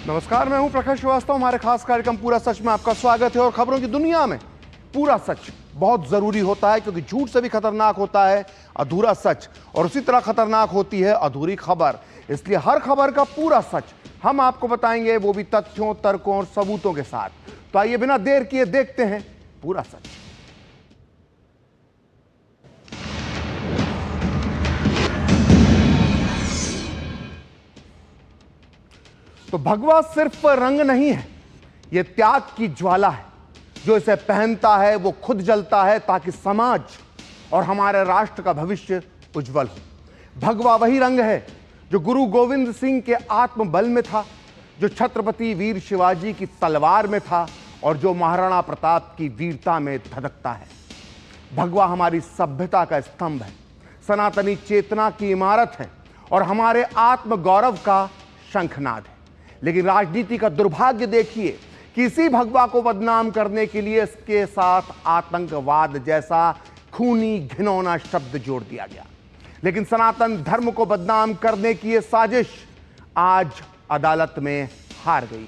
नमस्कार, मैं हूं प्रखर श्रीवास्तव। हमारे खास कार्यक्रम पूरा सच में आपका स्वागत है। और खबरों की दुनिया में पूरा सच बहुत जरूरी होता है, क्योंकि झूठ से भी खतरनाक होता है अधूरा सच, और उसी तरह खतरनाक होती है अधूरी खबर। इसलिए हर खबर का पूरा सच हम आपको बताएंगे, वो भी तथ्यों, तर्कों और सबूतों के साथ। तो आइए बिना देर किए देखते हैं पूरा सच। तो भगवा सिर्फ रंग नहीं है, यह त्याग की ज्वाला है। जो इसे पहनता है वो खुद जलता है ताकि समाज और हमारे राष्ट्र का भविष्य उज्जवल हो। भगवा वही रंग है जो गुरु गोविंद सिंह के आत्मबल में था, जो छत्रपति वीर शिवाजी की तलवार में था, और जो महाराणा प्रताप की वीरता में धधकता है। भगवा हमारी सभ्यता का स्तंभ है, सनातनी चेतना की इमारत है और हमारे आत्मगौरव का शंखनाद है। लेकिन राजनीति का दुर्भाग्य देखिए कि इसी भगवा को बदनाम करने के लिए इसके साथ आतंकवाद जैसा खूनी घिनौना शब्द जोड़ दिया गया। लेकिन सनातन धर्म को बदनाम करने की यह साजिश आज अदालत में हार गई।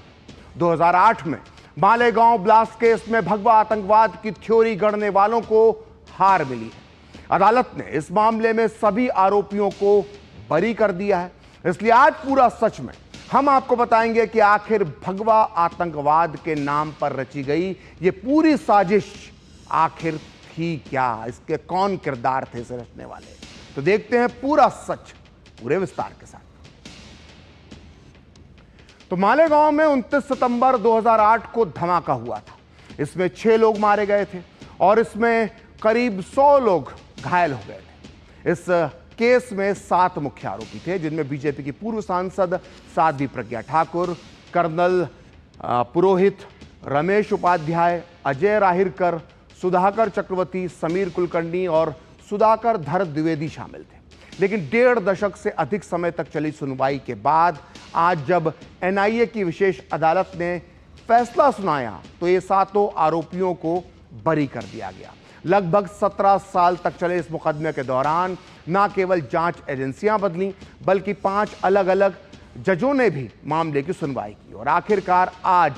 2008 में मालेगांव ब्लास्ट केस में भगवा आतंकवाद की थ्योरी गढ़ने वालों को हार मिली है। अदालत ने इस मामले में सभी आरोपियों को बरी कर दिया है। इसलिए आज पूरा सच में हम आपको बताएंगे कि आखिर भगवा आतंकवाद के नाम पर रची गई ये पूरी साजिश आखिर थी क्या, इसके कौन किरदार थे इसे रचने वाले। तो देखते हैं पूरा सच पूरे विस्तार के साथ। तो मालेगांव में 29 सितंबर 2008 को धमाका हुआ था। इसमें 6 लोग मारे गए थे और इसमें करीब 100 लोग घायल हो गए थे। इस केस में 7 मुख्य आरोपी थे, जिनमें बीजेपी की पूर्व सांसद साध्वी प्रज्ञा ठाकुर, कर्नल पुरोहित, रमेश उपाध्याय, अजय राहिरकर, सुधाकर चक्रवर्ती, समीर कुलकर्णी और सुधाकर धर द्विवेदी शामिल थे। लेकिन 1.5 दशक से अधिक समय तक चली सुनवाई के बाद आज जब एनआईए की विशेष अदालत ने फैसला सुनाया तो ये 7 आरोपियों को बरी कर दिया गया। लगभग 17 साल तक चले इस मुकदमे के दौरान न केवल जांच एजेंसियां बदली, बल्कि 5 अलग अलग जजों ने भी मामले की सुनवाई की। और आखिरकार आज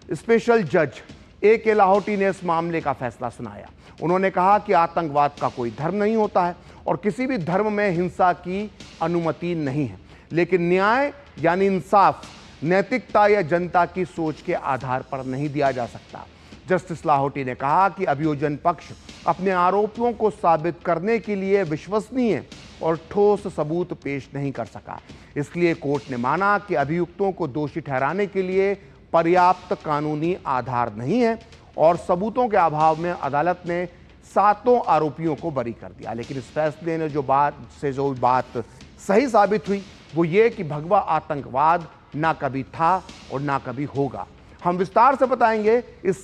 स्पेशल जज ए.के. लाहौटी ने इस मामले का फैसला सुनाया। उन्होंने कहा कि आतंकवाद का कोई धर्म नहीं होता है और किसी भी धर्म में हिंसा की अनुमति नहीं है, लेकिन न्याय यानी इंसाफ, नैतिकता या जनता की सोच के आधार पर नहीं दिया जा सकता। जस्टिस लाहौटी ने कहा कि अभियोजन पक्ष अपने आरोपों को साबित करने के लिए विश्वसनीय और ठोस सबूत पेश नहीं कर सका। इसलिए कोर्ट ने माना कि अभियुक्तों को दोषी ठहराने के लिए पर्याप्त कानूनी आधार नहीं है और सबूतों के अभाव में अदालत ने 7 आरोपियों को बरी कर दिया। लेकिन इस फैसले ने जो बात सही साबित हुई वो ये कि भगवा आतंकवाद ना कभी था और ना कभी होगा। हम विस्तार से बताएंगे इस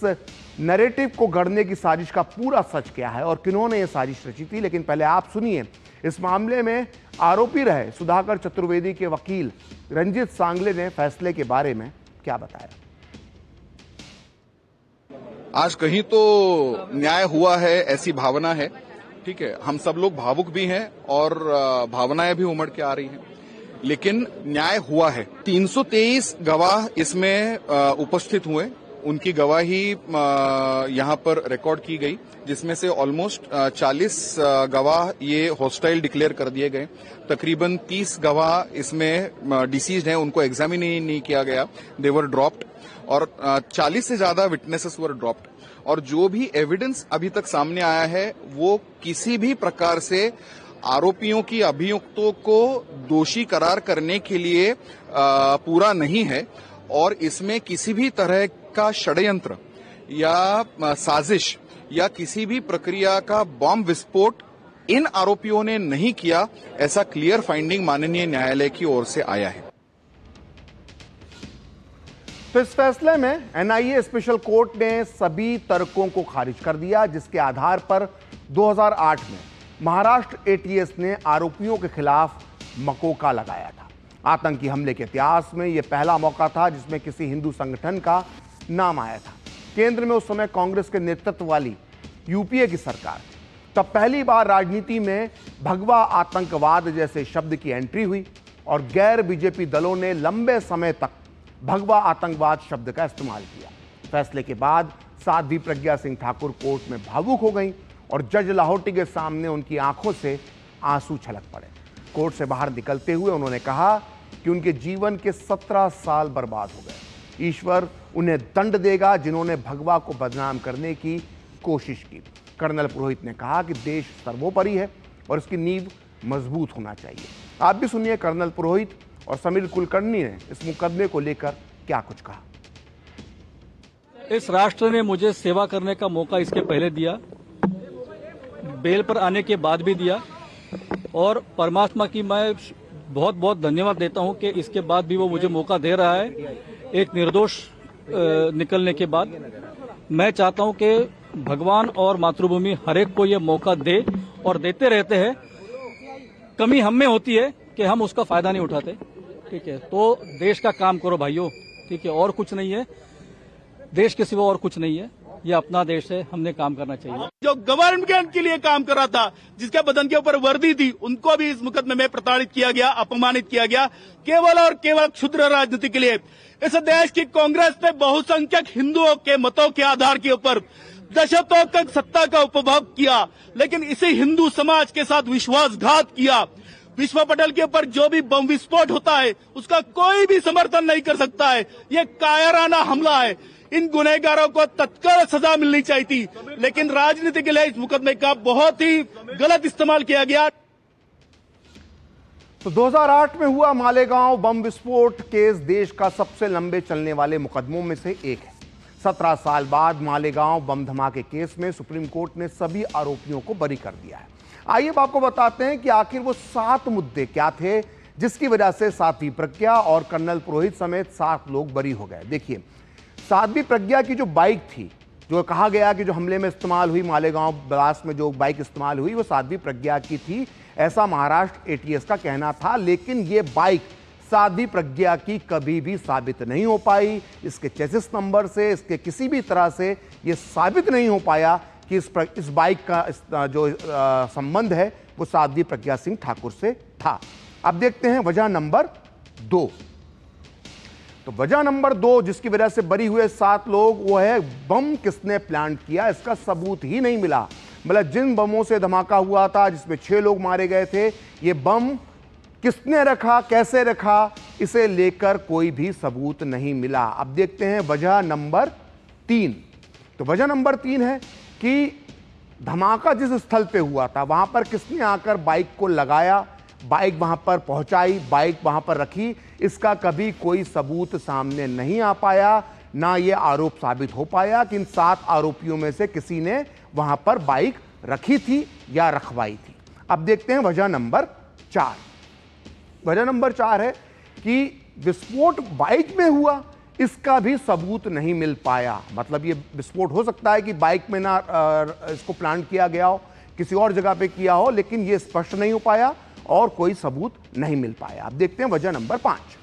नैरेटिव को गढ़ने की साजिश का पूरा सच क्या है और किन्होंने ये साजिश रची थी। लेकिन पहले आप सुनिए इस मामले में आरोपी रहे सुधाकर चतुर्वेदी के वकील रंजीत सांगले ने फैसले के बारे में क्या बताया। आज कहीं तो न्याय हुआ है ऐसी भावना है, ठीक है। हम सब लोग भावुक भी हैं और भावनाएं भी उमड़ के आ रही हैं, लेकिन न्याय हुआ है। 323 गवाह इसमें उपस्थित हुए, उनकी गवाही यहाँ पर रिकॉर्ड की गई, जिसमें से ऑलमोस्ट 40 गवाह ये हॉस्टाइल डिक्लेयर कर दिए गए। तकरीबन 30 गवाह इसमें डिसीज्ड हैं, उनको एग्जामिन नहीं किया गया, दे वर ड्रॉप्ड, और 40 से ज्यादा विटनेसेस वर ड्रॉप्ड। और जो भी एविडेंस अभी तक सामने आया है वो किसी भी प्रकार से आरोपियों की अभियुक्तों को दोषी करार करने के लिए पूरा नहीं है, और इसमें किसी भी तरह का षड्यंत्र या साजिश या किसी भी प्रक्रिया का बॉम्ब विस्फोट इन आरोपियों ने नहीं किया, ऐसा क्लियर फाइंडिंग माननीय न्यायालय की ओर से आया है। तो इस फैसले में एनआईए स्पेशल कोर्ट ने सभी तर्कों को खारिज कर दिया, जिसके आधार पर 2008 में महाराष्ट्र एटीएस ने आरोपियों के खिलाफ मकोका लगाया था। आतंकी हमले के इतिहास में यह पहला मौका था जिसमें किसी हिंदू संगठन का नाम आया था। केंद्र में उस समय कांग्रेस के नेतृत्व वाली यूपीए की सरकार थी। तब पहली बार राजनीति में भगवा आतंकवाद जैसे शब्द की एंट्री हुई और गैर बीजेपी दलों ने लंबे समय तक भगवा आतंकवाद शब्द का इस्तेमाल किया। फैसले के बाद साध्वी प्रज्ञा सिंह ठाकुर कोर्ट में भावुक हो गईं और जज लाहौटी के सामने उनकी आंखों से आंसू छलक पड़े। कोर्ट से बाहर निकलते हुए उन्होंने कहा कि उनके जीवन के 17 साल बर्बाद हो गए। ईश्वर उन्हें दंड देगा जिन्होंने भगवा को बदनाम करने की कोशिश की। कर्नल पुरोहित ने कहा कि देश सर्वोपरि है और इसकी नींव मजबूत होना चाहिए। आप भी सुनिए कर्नल पुरोहित और समीर कुलकर्णी ने इस मुकदमे को लेकर क्या कुछ कहा। इस राष्ट्र ने मुझे सेवा करने का मौका इसके पहले दिया, बेल पर आने के बाद भी दिया और परमात्मा की मैं बहुत बहुत धन्यवाद देता हूं कि इसके बाद भी वो मुझे मौका दे रहा है। एक निर्दोष निकलने के बाद मैं चाहता हूं कि भगवान और मातृभूमि हर एक को ये मौका दे और देते रहते हैं। कमी हम में होती है कि हम उसका फायदा नहीं उठाते। ठीक है, तो देश का काम करो भाइयों। ठीक है, और कुछ नहीं है, देश के सिवा और कुछ नहीं है। ये अपना देश है, हमने काम करना चाहिए। जो गवर्नमेंट के लिए काम कर रहा था, जिसके बदन के ऊपर वर्दी थी, उनको भी इस मुकदमे में प्रताड़ित किया गया, अपमानित किया गया, केवल और केवल क्षुद्र राजनीति के लिए। इस देश की कांग्रेस ने बहुसंख्यक हिंदुओं के मतों के आधार के ऊपर दशकों तक सत्ता का उपभोग किया, लेकिन इसी हिंदू समाज के साथ विश्वासघात किया। विश्व पटल के ऊपर जो भी बम विस्फोट होता है उसका कोई भी समर्थन नहीं कर सकता है। ये कायराना हमला है। इन गुनहगारों को तत्काल सजा मिलनी चाहिए थी, लेकिन राजनीति के लिए इस मुकदमे का बहुत ही गलत इस्तेमाल किया गया। तो 2008 में हुआ मालेगांव बम विस्फोट केस देश का सबसे लंबे चलने वाले मुकदमों में से एक है। 17 साल बाद मालेगांव बम धमाके केस में सुप्रीम कोर्ट ने सभी आरोपियों को बरी कर दिया है। आइए अब आपको बताते हैं कि आखिर वो 7 मुद्दे क्या थे जिसकी वजह से साध्वी प्रज्ञा और कर्नल पुरोहित समेत 7 लोग बरी हो गए। देखिए, साध्वी प्रज्ञा की जो बाइक थी, जो कहा गया कि जो हमले में इस्तेमाल हुई, मालेगांव ब्लास्ट में जो बाइक इस्तेमाल हुई, वो साध्वी प्रज्ञा की थी, ऐसा महाराष्ट्र एटीएस का कहना था। लेकिन ये बाइक साध्वी प्रज्ञा की कभी भी साबित नहीं हो पाई। इसके चेसिस नंबर से, इसके किसी भी तरह से ये साबित नहीं हो पाया कि इस बाइक का जो संबंध है वो साध्वी प्रज्ञा सिंह ठाकुर से था। अब देखते हैं वजह नंबर 2। तो वजह नंबर 2 जिसकी वजह से बरी हुए 7 लोग, वो है बम किसने प्लांट किया। इसका सबूत ही नहीं मिला। मतलब जिन बमों से धमाका हुआ था जिसमें 6 लोग मारे गए थे, ये बम किसने रखा, कैसे रखा, इसे लेकर कोई भी सबूत नहीं मिला। अब देखते हैं वजह नंबर 3। तो वजह नंबर 3 है कि धमाका जिस स्थल पे हुआ था वहां पर किसने आकर बाइक को लगाया, बाइक वहां पर पहुंचाई, बाइक वहां पर रखी, इसका कभी कोई सबूत सामने नहीं आ पाया। ना ये आरोप साबित हो पाया कि इन 7 आरोपियों में से किसी ने वहां पर बाइक रखी थी या रखवाई थी। अब देखते हैं वजह नंबर 4। वजह नंबर 4 है कि विस्फोट बाइक में हुआ, इसका भी सबूत नहीं मिल पाया। मतलब ये विस्फोट हो सकता है कि बाइक में ना इसको प्लांट किया गया हो, किसी और जगह पे किया हो, लेकिन ये स्पष्ट नहीं हो पाया और कोई सबूत नहीं मिल पाया। अब देखते हैं वजह नंबर 5।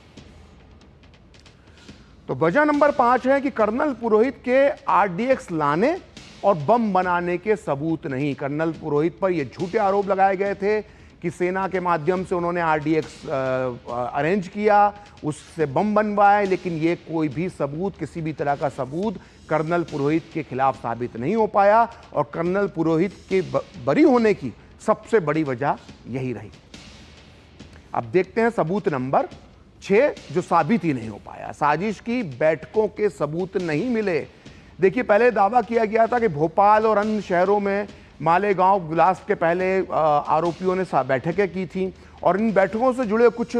तो वजह नंबर 5 है कि कर्नल पुरोहित के आरडीएक्स लाने और बम बनाने के सबूत नहीं। कर्नल पुरोहित पर यह झूठे आरोप लगाए गए थे कि सेना के माध्यम से उन्होंने आरडीएक्स अरेंज किया, उससे बम बनवाए, लेकिन ये कोई भी सबूत, किसी भी तरह का सबूत कर्नल पुरोहित के खिलाफ साबित नहीं हो पाया। और कर्नल पुरोहित के बरी होने की सबसे बड़ी वजह यही रही। अब देखते हैं सबूत नंबर 6 जो साबित ही नहीं हो पाया। साजिश की बैठकों के सबूत नहीं मिले। देखिए, पहले दावा किया गया था कि भोपाल और अन्य शहरों में मालेगांव ब्लास्ट के पहले आरोपियों ने बैठकें की थी और इन बैठकों से जुड़े कुछ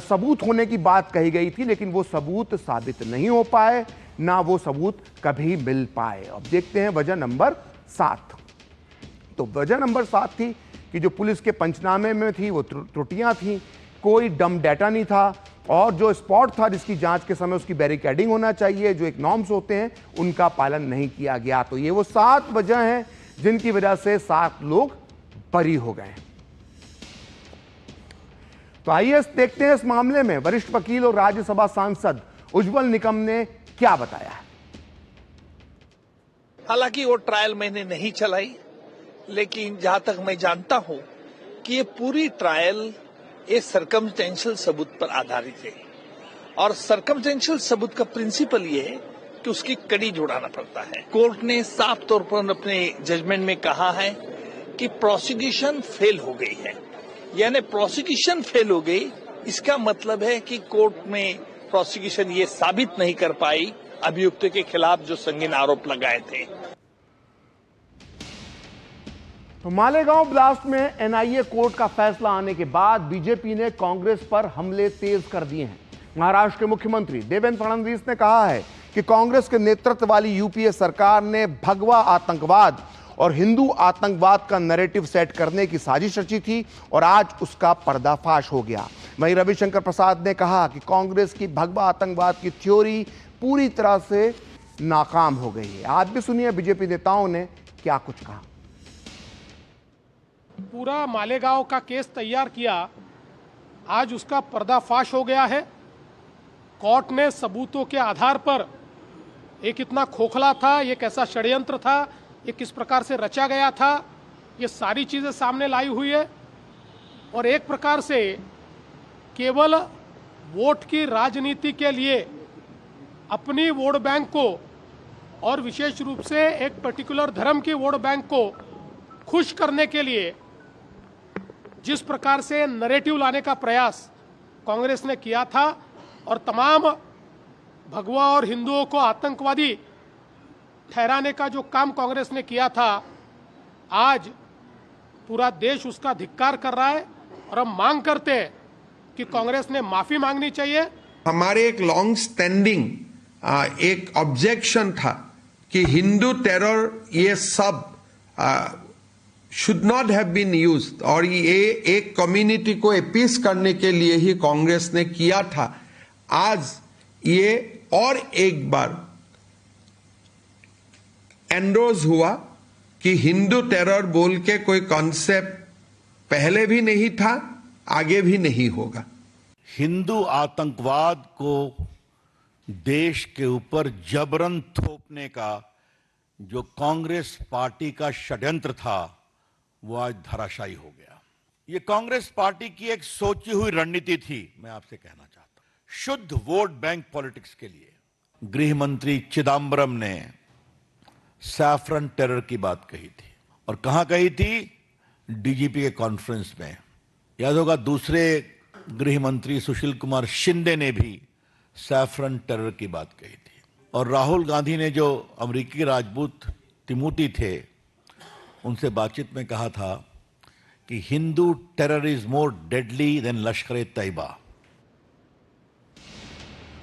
सबूत होने की बात कही गई थी, लेकिन वो सबूत साबित नहीं हो पाए, ना वो सबूत कभी मिल पाए। अब देखते हैं वजह नंबर 7। तो वजह नंबर 7 थी कि जो पुलिस के पंचनामे में थी वो त्रुटियां थी, कोई डम डाटा नहीं था और जो स्पॉट था जिसकी जांच के समय उसकी बैरिकेडिंग होना चाहिए, जो एक नॉर्म्स होते हैं, उनका पालन नहीं किया गया। तो ये वो 7 वजह हैं जिनकी वजह से 7 लोग बरी हो गए। तो आइए देखते हैं इस मामले में वरिष्ठ वकील और राज्यसभा सांसद उज्जवल निकम ने क्या बताया है। हालांकि वो ट्रायल मैंने नहीं चलाई, लेकिन जहां तक मैं जानता हूं कि ये पूरी ट्रायल एक सर्कमस्टेंशियल सबूत पर आधारित है और सर्कमस्टेंशियल सबूत का प्रिंसिपल ये है कि उसकी कड़ी जुड़ाना पड़ता है। कोर्ट ने साफ तौर पर अपने जजमेंट में कहा है कि प्रोसिक्यूशन फेल हो गई है, यानी प्रोसिक्यूशन फेल हो गई, इसका मतलब है कि कोर्ट में प्रोसिक्यूशन ये साबित नहीं कर पाई अभियुक्त के खिलाफ जो संगीन आरोप लगाए थे। तो मालेगांव ब्लास्ट में एनआईए कोर्ट का फैसला आने के बाद बीजेपी ने कांग्रेस पर हमले तेज कर दिए हैं। महाराष्ट्र के मुख्यमंत्री देवेंद्र फडणवीस ने कहा है कि कांग्रेस के नेतृत्व वाली यूपीए सरकार ने भगवा आतंकवाद और हिंदू आतंकवाद का नैरेटिव सेट करने की साजिश रची थी और आज उसका पर्दाफाश हो गया। वहीं रविशंकर प्रसाद ने कहा कि कांग्रेस की भगवा आतंकवाद की थ्योरी पूरी तरह से नाकाम हो गई है। आज भी सुनिए बीजेपी नेताओं ने क्या कुछ कहा। पूरा मालेगांव का केस तैयार किया, आज उसका पर्दाफाश हो गया है। कोर्ट ने सबूतों के आधार पर एक इतना खोखला था, ये कैसा षड्यंत्र था, ये किस प्रकार से रचा गया था, ये सारी चीज़ें सामने लाई हुई है। और एक प्रकार से केवल वोट की राजनीति के लिए अपनी वोट बैंक को और विशेष रूप से एक पर्टिकुलर धर्म की वोट बैंक को खुश करने के लिए जिस प्रकार से नैरेटिव लाने का प्रयास कांग्रेस ने किया था और तमाम भगवा और हिंदुओं को आतंकवादी ठहराने का जो काम कांग्रेस ने किया था, आज पूरा देश उसका धिक्कार कर रहा है और हम मांग करते हैं कि कांग्रेस ने माफी मांगनी चाहिए। हमारे एक लॉन्ग स्टैंडिंग एक ऑब्जेक्शन था कि हिंदू टेरर ये सब should not have been used और ये एक कम्युनिटी को अपीस करने के लिए ही कांग्रेस ने किया था। आज ये और एक बार एंडोर्स हुआ कि हिंदू टेरर बोल के कोई कॉन्सेप्ट पहले भी नहीं था, आगे भी नहीं होगा। हिंदू आतंकवाद को देश के ऊपर जबरन थोपने का जो कांग्रेस पार्टी का षड्यंत्र था वो आज धराशायी हो गया। ये कांग्रेस पार्टी की एक सोची हुई रणनीति थी। मैं आपसे कहना चाहता हूं, शुद्ध वोट बैंक पॉलिटिक्स के लिए गृह मंत्री चिदम्बरम ने सैफरन टेरर की बात कही थी और कहां कही थी? डीजीपी के कॉन्फ्रेंस में। याद होगा दूसरे गृह मंत्री सुशील कुमार शिंदे ने भी सैफरन टेरर की बात कही थी और राहुल गांधी ने जो अमेरिकी राजदूत तिमोथी थे उनसे बातचीत में कहा था कि Hindu terror is more deadly than Lashkar-e-Taiba.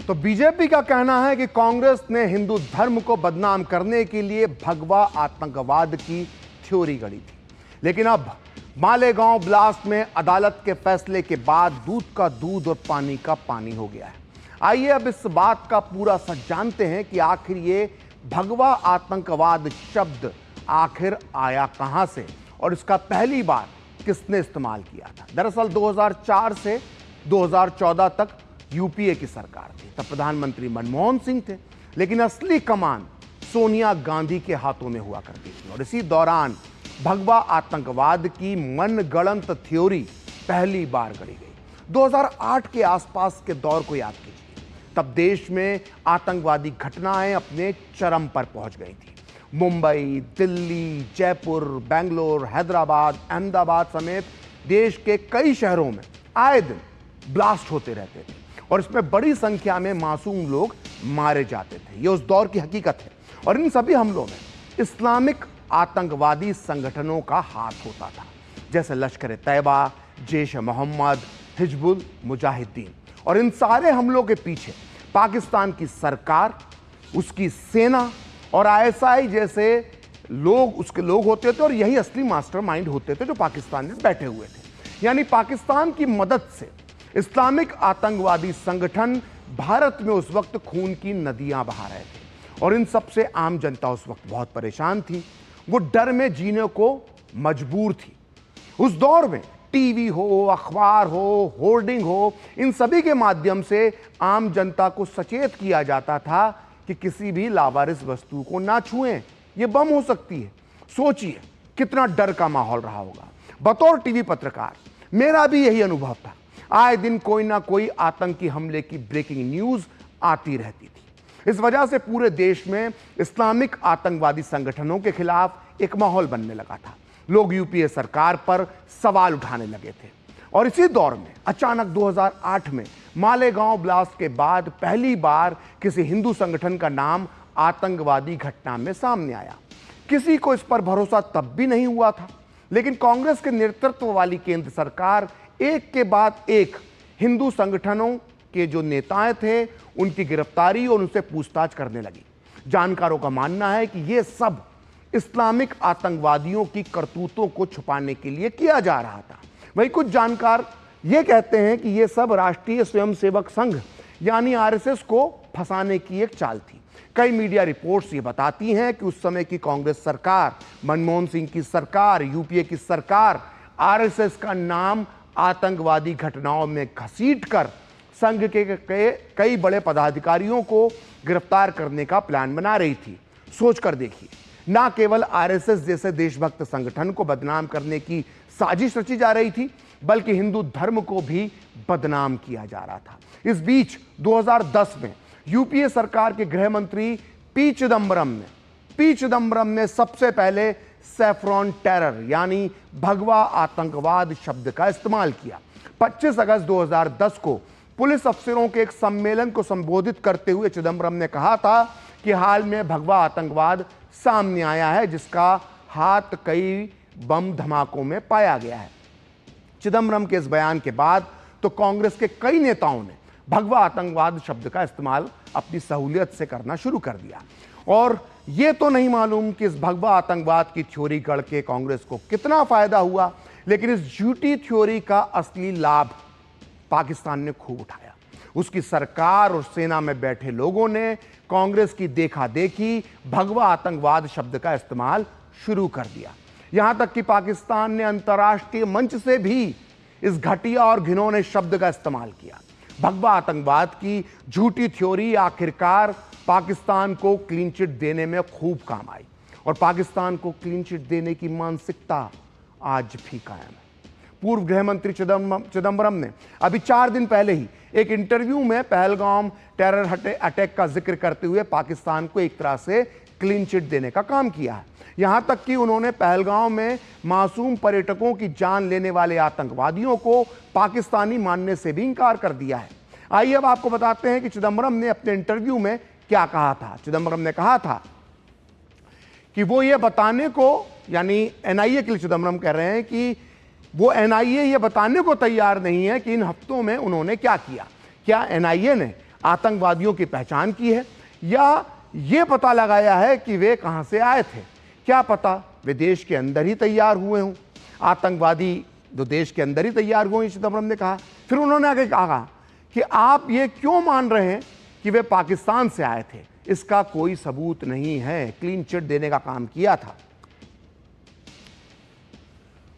तो बीजेपी का कहना है कि कांग्रेस ने हिंदू धर्म को बदनाम करने के लिए भगवा आतंकवाद की थ्योरी गढ़ी थी, लेकिन अब मालेगांव ब्लास्ट में अदालत के फैसले के बाद दूध का दूध और पानी का पानी हो गया है। आइए अब इस बात का पूरा सच जानते हैं कि आखिर ये भगवा आतंकवाद शब्द आखिर आया कहां से और इसका पहली बार किसने इस्तेमाल किया था। दरअसल 2004 से 2014 तक यूपीए की सरकार थी, तब प्रधानमंत्री मनमोहन सिंह थे, लेकिन असली कमान सोनिया गांधी के हाथों में हुआ करती थी और इसी दौरान भगवा आतंकवाद की मनगढ़ंत थ्योरी पहली बार गढ़ी गई। 2008 के आसपास के दौर को याद कीजिए, तब देश में आतंकवादी घटनाएं अपने चरम पर पहुंच गई थी। मुंबई, दिल्ली, जयपुर, बेंगलोर, हैदराबाद, अहमदाबाद समेत देश के कई शहरों में आए दिन ब्लास्ट होते रहते थे और इसमें बड़ी संख्या में मासूम लोग मारे जाते थे। ये उस दौर की हकीकत है और इन सभी हमलों में इस्लामिक आतंकवादी संगठनों का हाथ होता था, जैसे लश्कर-ए-तैयबा, जैश-ए-मोहम्मद, हिजबुल मुजाहिदीन। और इन सारे हमलों के पीछे पाकिस्तान की सरकार, उसकी सेना और आईएसआई जैसे लोग उसके लोग होते थे और यही असली मास्टरमाइंड होते थे जो पाकिस्तान में बैठे हुए थे। यानी पाकिस्तान की मदद से इस्लामिक आतंकवादी संगठन भारत में उस वक्त खून की नदियां बहा रहे थे और इन सबसे आम जनता उस वक्त बहुत परेशान थी। वो डर में जीने को मजबूर थी। उस दौर में टीवी हो, अखबार हो, होर्डिंग हो, इन सभी के माध्यम से आम जनता को सचेत किया जाता था कि किसी भी लावारिस वस्तु को ना छुएं, ये बम हो सकती है। सोचिए कितना डर का माहौल रहा होगा। बतौर टीवी पत्रकार मेरा भी यही अनुभव था। आए दिन कोई ना कोई आतंकी हमले की ब्रेकिंग न्यूज आती रहती थी। इस वजह से पूरे देश में इस्लामिक आतंकवादी संगठनों के खिलाफ एक माहौल बनने लगा था। लोग यूपीए सरकार पर सवाल उठाने लगे थे। और इसी दौर में अचानक 2008 में मालेगांव ब्लास्ट के बाद पहली बार किसी हिंदू संगठन का नाम आतंकवादी घटना में सामने आया। किसी को इस पर भरोसा तब भी नहीं हुआ था, लेकिन कांग्रेस के नेतृत्व वाली केंद्र सरकार एक के बाद एक हिंदू संगठनों के जो नेताएं थे उनकी गिरफ्तारी और उनसे पूछताछ करने लगी। जानकारों का मानना है कि यह सब इस्लामिक आतंकवादियों की करतूतों को छुपाने के लिए किया जा रहा था। वहीं कुछ जानकार यह कहते हैं कि यह सब राष्ट्रीय स्वयंसेवक संघ यानी आरएसएस को फंसाने की एक चाल थी। कई मीडिया रिपोर्ट्स ये बताती हैं कि उस समय की कांग्रेस सरकार, मनमोहन सिंह की सरकार, यूपीए की सरकार आरएसएस का नाम आतंकवादी घटनाओं में घसीटकर संघ के कई बड़े पदाधिकारियों को गिरफ्तार करने का प्लान बना रही थी। सोचकर देखिए, ना केवल आरएसएस जैसे देशभक्त संगठन को बदनाम करने की साजिश रची जा रही थी, बल्कि हिंदू धर्म को भी बदनाम किया जा रहा था। इस बीच 2010 में यूपीए सरकार के गृह मंत्री पी चिदम्बरम ने सबसे पहले सैफ्रॉन टेरर यानी भगवा आतंकवाद शब्द का इस्तेमाल किया। 25 अगस्त 2010 को पुलिस अफसरों के एक सम्मेलन को संबोधित करते हुए चिदम्बरम ने कहा था कि हाल में भगवा आतंकवाद सामने आया है, जिसका हाथ कई बम धमाकों में पाया गया है। चिदम्बरम के इस बयान के बाद तो कांग्रेस के कई नेताओं ने भगवा आतंकवाद शब्द का इस्तेमाल अपनी सहूलियत से करना शुरू कर दिया। और यह तो नहीं मालूम कि इस भगवा आतंकवाद की थ्योरी गढ़ के कांग्रेस को कितना फायदा हुआ, लेकिन इस झूठी थ्योरी का असली लाभ पाकिस्तान ने खूब उठाया। उसकी सरकार और सेना में बैठे लोगों ने कांग्रेस की देखा देखी भगवा आतंकवाद शब्द का इस्तेमाल शुरू कर दिया। यहां तक कि पाकिस्तान ने अंतर्राष्ट्रीय मंच से भी इस घटिया और घिनौने शब्द का इस्तेमाल किया। भगवा आतंकवाद की झूठी थ्योरी आखिरकार पाकिस्तान को क्लीन चिट देने में खूब काम आई, और पाकिस्तान को क्लीन चिट देने की मानसिकता आज भी कायम है। पूर्व गृह मंत्री चिदम्बरम ने अभी 4 दिन पहले ही एक इंटरव्यू में पहलगाम टेरर अटैक का जिक्र करते हुए पाकिस्तान को एक तरह से क्लीन चिट देने का काम किया है। यहां तक कि उन्होंने पहलगाम में मासूम पर्यटकों की जान लेने वाले आतंकवादियों को पाकिस्तानी मानने से भी इंकार कर दिया है। आइए अब आपको बताते हैं कि चिदम्बरम ने अपने इंटरव्यू में क्या कहा था। चिदम्बरम ने कहा था कि वो ये बताने को, यानी एनआईए के लिए चिदम्बरम कह रहे हैं कि वो एनआईए ये बताने को तैयार नहीं है कि इन हफ्तों में उन्होंने क्या किया। क्या एनआईए ने आतंकवादियों की पहचान की है या ये पता लगाया है कि वे कहां से आए थे? क्या पता वे देश के अंदर ही तैयार हुए हों, आतंकवादी जो देश के अंदर ही तैयार हुए, चिदम्बरम ने कहा। फिर उन्होंने आगे कहा कि आप ये क्यों मान रहे हैं कि वे पाकिस्तान से आए थे? इसका कोई सबूत नहीं है। क्लीन चिट देने का काम किया था।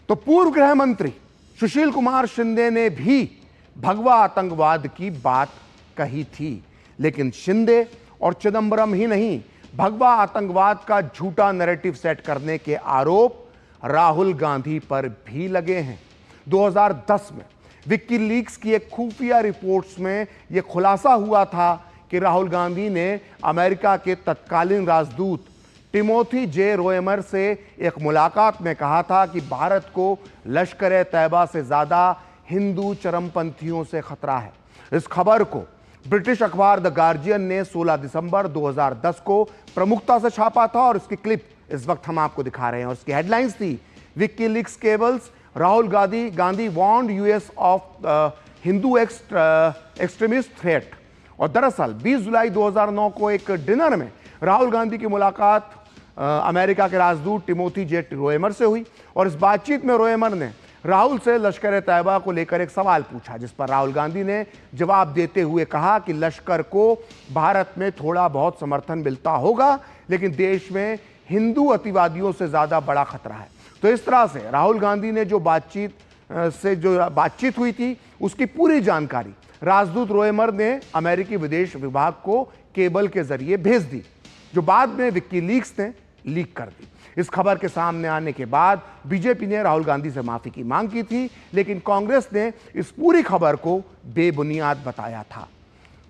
तो पूर्व गृह मंत्री सुशील कुमार शिंदे ने भी भगवा आतंकवाद की बात कही थी, लेकिन शिंदे और चिदम्बरम ही नहीं, भगवा आतंकवाद का झूठा नैरेटिव सेट करने के आरोप राहुल गांधी पर भी लगे हैं। 2010 में विकीलीक्स की एक खुफिया रिपोर्ट्स में यह खुलासा हुआ था कि राहुल गांधी ने अमेरिका के तत्कालीन राजदूत टिमोथी जे रोएमर से एक मुलाकात में कहा था कि भारत को लश्कर-ए-तैयबा से ज्यादा हिंदू चरमपंथियों से खतरा है। इस खबर को ब्रिटिश अखबार द गार्जियन ने 16 दिसंबर 2010 को प्रमुखता से छापा था, और इसकी क्लिप इस वक्त हम आपको दिखा रहे हैं। और इसकी हेडलाइंस थी, WikiLeaks cables Rahul Gandhi warned US of Hindu extremist threat. और दरअसल 20 जुलाई 2009 को एक डिनर में राहुल गांधी की मुलाकात अमेरिका के राजदूत टिमोथी जे रोएमर से हुई, और इस बातचीत में रोएमर ने राहुल से लश्कर-ए-तैयबा को लेकर एक सवाल पूछा, जिस पर राहुल गांधी ने जवाब देते हुए कहा कि लश्कर को भारत में थोड़ा बहुत समर्थन मिलता होगा, लेकिन देश में हिंदू अतिवादियों से ज्यादा बड़ा खतरा है। तो इस तरह से राहुल गांधी ने जो बातचीत हुई थी उसकी पूरी जानकारी राजदूत रोएमर ने अमेरिकी विदेश विभाग को केबल के जरिए भेज दी, जो बाद में विकीलीक्स ने लीक कर दी। इस खबर के सामने आने के बाद बीजेपी ने राहुल गांधी से माफी की मांग की थी, लेकिन कांग्रेस ने इस पूरी खबर को बेबुनियाद बताया था।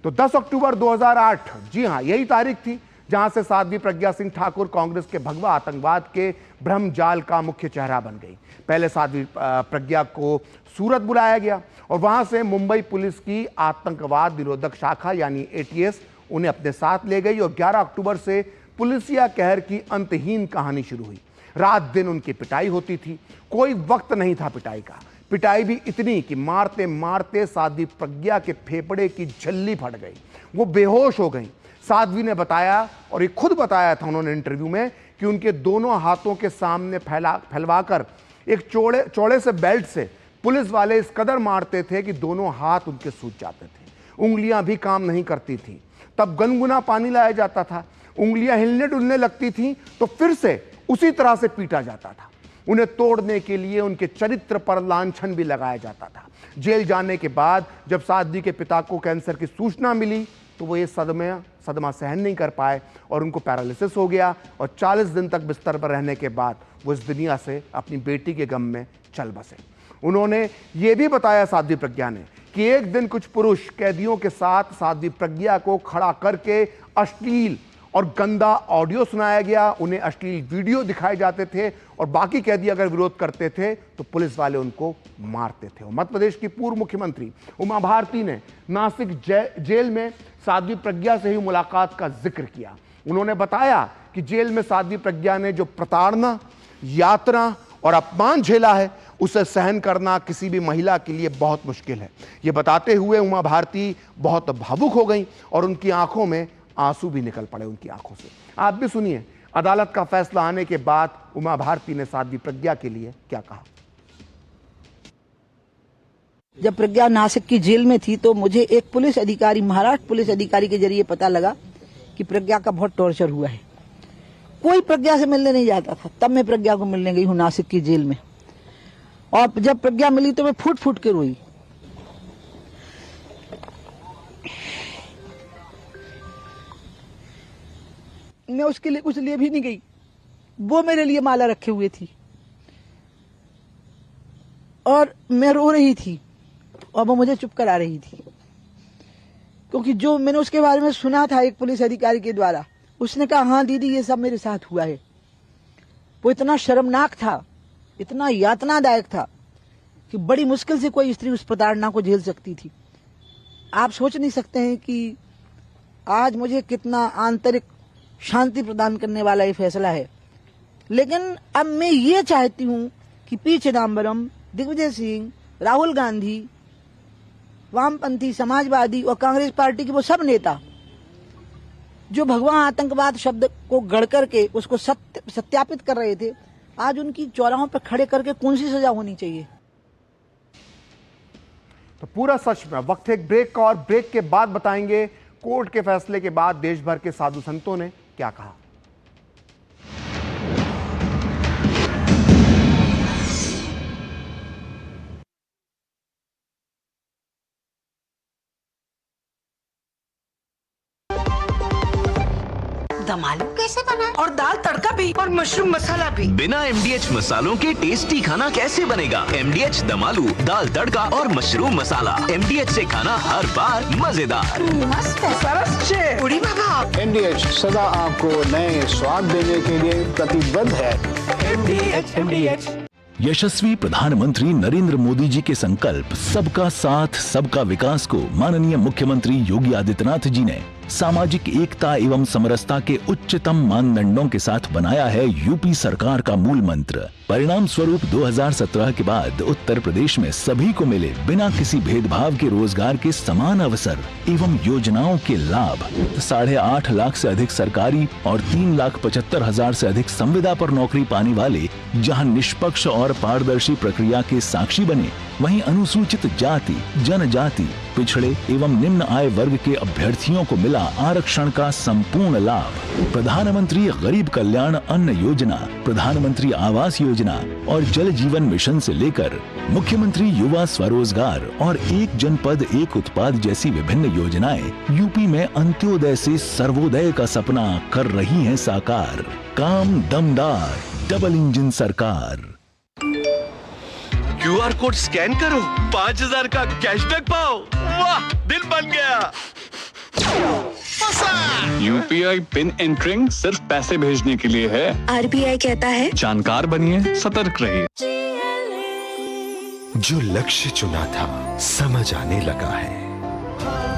तो 10 अक्टूबर 2008, जी हां, यही तारीख थी जहां से साध्वी प्रज्ञा सिंह ठाकुर कांग्रेस के भगवा आतंकवाद के भ्रमजाल का मुख्य चेहरा बन गई। पहले साध्वी प्रज्ञा को सूरत बुलाया गया और वहां से मुंबई पुलिस की आतंकवाद निरोधक शाखा यानी ATS उन्हें अपने साथ ले गई और 11 अक्टूबर से पुलिसिया कहर की अंतहीन कहानी शुरू हुई। रात दिन उनकी पिटाई होती थी, कोई वक्त नहीं था पिटाई का। पिटाई भी इतनी कि मारते मारते साध्वी प्रज्ञा के फेफड़े की झिल्ली फट गई, वो बेहोश हो गई। साध्वी ने बताया, और ये खुद बताया था उन्होंने इंटरव्यू में, कि उनके दोनों हाथों के सामने फैलवाकर एक चौड़े से बेल्ट से पुलिस वाले इस कदर मारते थे कि दोनों हाथ उनके सूज जाते थे, उंगलियां भी काम नहीं करती थी। तब गुनगुना पानी लाया जाता था, उंगलियां हिलने डुलने लगती थी तो फिर से उसी तरह से पीटा जाता था। उन्हें तोड़ने के लिए उनके चरित्र पर लांछन भी लगाया जाता था। जेल जाने के बाद जब साध्वी के पिता को कैंसर की सूचना मिली तो वो ये सदमा सहन नहीं कर पाए और उनको पैरालिसिस हो गया और 40 दिन तक बिस्तर पर रहने के बाद वो इस दुनिया से अपनी बेटी के गम में चल बसे। उन्होंने ये भी बताया, साध्वी प्रज्ञा ने, कि एक दिन कुछ पुरुष कैदियों के साथ साध्वी प्रज्ञा को खड़ा करके अश्लील और गंदा ऑडियो सुनाया गया, उन्हें अश्लील वीडियो दिखाए जाते थे और बाकी कैदी अगर विरोध करते थे तो पुलिस वाले उनको मारते थे। मध्य प्रदेश की पूर्व मुख्यमंत्री उमा भारती ने नासिक जेल में साध्वी प्रज्ञा से ही मुलाकात का जिक्र किया। उन्होंने बताया कि जेल में साध्वी प्रज्ञा ने जो प्रताड़ना, यातना और अपमान झेला है उसे सहन करना किसी भी महिला के लिए बहुत मुश्किल है। ये बताते हुए उमा भारती बहुत भावुक हो गई और उनकी आंखों में आंसू भी निकल पड़े उनकी आंखों से। आप भी सुनिए अदालत का फैसला आने के बाद उमा भारती ने साध्वी प्रज्ञा के लिए क्या कहा। जब प्रज्ञा नासिक की जेल में थी तो मुझे एक पुलिस अधिकारी, महाराष्ट्र पुलिस अधिकारी के जरिए पता लगा कि प्रज्ञा का बहुत टॉर्चर हुआ है। कोई प्रज्ञा से मिलने नहीं जाता था। तब मैं प्रज्ञा को मिलने गई हूँ नासिक की जेल में, और जब प्रज्ञा मिली तो मैं फूट फूट के रोई। मैं उसके लिए कुछ लिए भी नहीं गई, वो मेरे लिए माला रखे हुए थी और मैं रो रही थी और वो मुझे चुप करा रही थी, क्योंकि जो मैंने उसके बारे में सुना था एक पुलिस अधिकारी के द्वारा, उसने कहा हाँ दीदी ये सब मेरे साथ हुआ है। वो इतना शर्मनाक था, इतना यातनादायक था कि बड़ी मुश्किल से कोई स्त्री उस प्रताड़ना को झेल सकती थी। आप सोच नहीं सकते हैं कि आज मुझे कितना आंतरिक शांति प्रदान करने वाला ये फैसला है। लेकिन अब मैं ये चाहती हूं कि पी चिदम्बरम, दिग्विजय सिंह, राहुल गांधी, वामपंथी, समाजवादी और कांग्रेस पार्टी के वो सब नेता जो भगवा आतंकवाद शब्द को गढ़ करके उसको सत्यापित कर रहे थे, आज उनकी चौराहों पर खड़े करके कौन सी सजा होनी चाहिए। तो पूरा सच में वक्त एक ब्रेक का, और ब्रेक के बाद बताएंगे कोर्ट के फैसले के बाद देश भर के साधु संतों ने क्या कहा। दम आलू कैसे बना, और दाल तड़का भी, और मशरूम मसाला भी। बिना MDH मसालों के टेस्टी खाना कैसे बनेगा। MDH दम आलू, दाल तड़का और मशरूम मसाला। MDH से खाना हर बार मजेदार। मस्त है, सरस उड़ी बाबा। MDH सदा आपको नए स्वाद देने के लिए प्रतिबद्ध है। MDH। यशस्वी प्रधानमंत्री नरेंद्र मोदी जी के संकल्प सबका साथ सबका विकास को माननीय मुख्यमंत्री योगी आदित्यनाथ जी ने सामाजिक एकता एवं समरसता के उच्चतम मानदंडों के साथ बनाया है यूपी सरकार का मूल मंत्र। परिणाम स्वरूप 2017 के बाद उत्तर प्रदेश में सभी को मिले बिना किसी भेदभाव के रोजगार के समान अवसर एवं योजनाओं के लाभ। 8.5 लाख से अधिक सरकारी और 3,75,000 से अधिक संविदा पर नौकरी पाने वाले जहां निष्पक्ष और पारदर्शी प्रक्रिया के साक्षी बने, वहीं अनुसूचित जाति, जनजाति, पिछड़े एवं निम्न आय वर्ग के अभ्यर्थियों को मिला आरक्षण का संपूर्ण लाभ। प्रधानमंत्री गरीब कल्याण अन्न योजना, प्रधानमंत्री आवास योजना और जल जीवन मिशन से लेकर मुख्यमंत्री युवा स्वरोजगार और एक जनपद एक उत्पाद जैसी विभिन्न योजनाएं यूपी में अंत्योदय से सर्वोदय का सपना कर रही हैं साकार। काम दमदार, डबल इंजन सरकार। QR कोड स्कैन करो, 5000 का कैशबैक पाओ। वाह, दिल बन गया। UPI पिन एंटरिंग सिर्फ पैसे भेजने के लिए है। RBI कहता है जानकार बनिए, सतर्क रहिए। जो लक्ष्य चुना था समझ आने लगा है।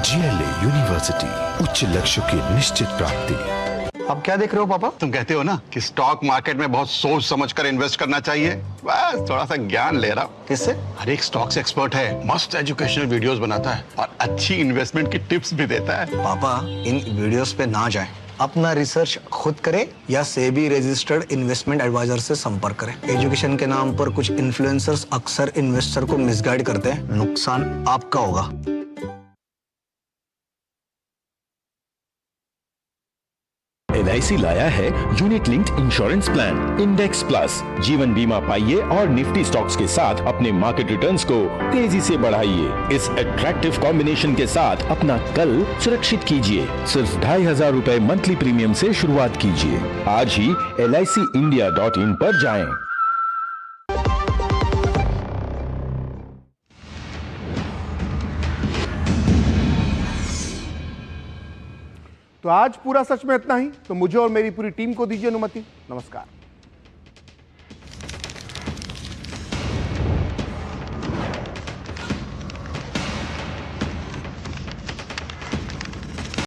GLA यूनिवर्सिटी, उच्च लक्ष्य की निश्चित प्राप्ति। अब क्या देख रहे हो पापा? तुम कहते हो ना कि स्टॉक मार्केट में बहुत सोच समझकर इन्वेस्ट करना चाहिए, बस थोड़ा सा ज्ञान ले रहा हूं। किससे? हर एक स्टॉक्स एक्सपर्ट है, मस्त एजुकेशनल वीडियोस बनाता है और अच्छी इन्वेस्टमेंट की टिप्स भी देता है। पापा इन वीडियोस पे ना जाएं, अपना रिसर्च खुद करें या सेबी रजिस्टर्ड इन्वेस्टमेंट एडवाइजर से संपर्क करें। एजुकेशन के नाम पर कुछ इन्फ्लुएंसर्स अक्सर इन्वेस्टर को मिसगाइड करते हैं, नुकसान आपका होगा। LIC लाया है unit linked insurance plan index plus. जीवन बीमा पाइए और निफ्टी स्टॉक्स के साथ अपने मार्केट रिटर्न्स को तेजी से बढ़ाइए। इस अट्रैक्टिव कॉम्बिनेशन के साथ अपना कल सुरक्षित कीजिए। सिर्फ 2500 रुपए मंथली प्रीमियम से शुरुआत कीजिए। आज ही LICindia.in पर जाएं। तो आज पूरा सच में इतना ही। तो मुझे और मेरी पूरी टीम को दीजिए अनुमति। नमस्कार।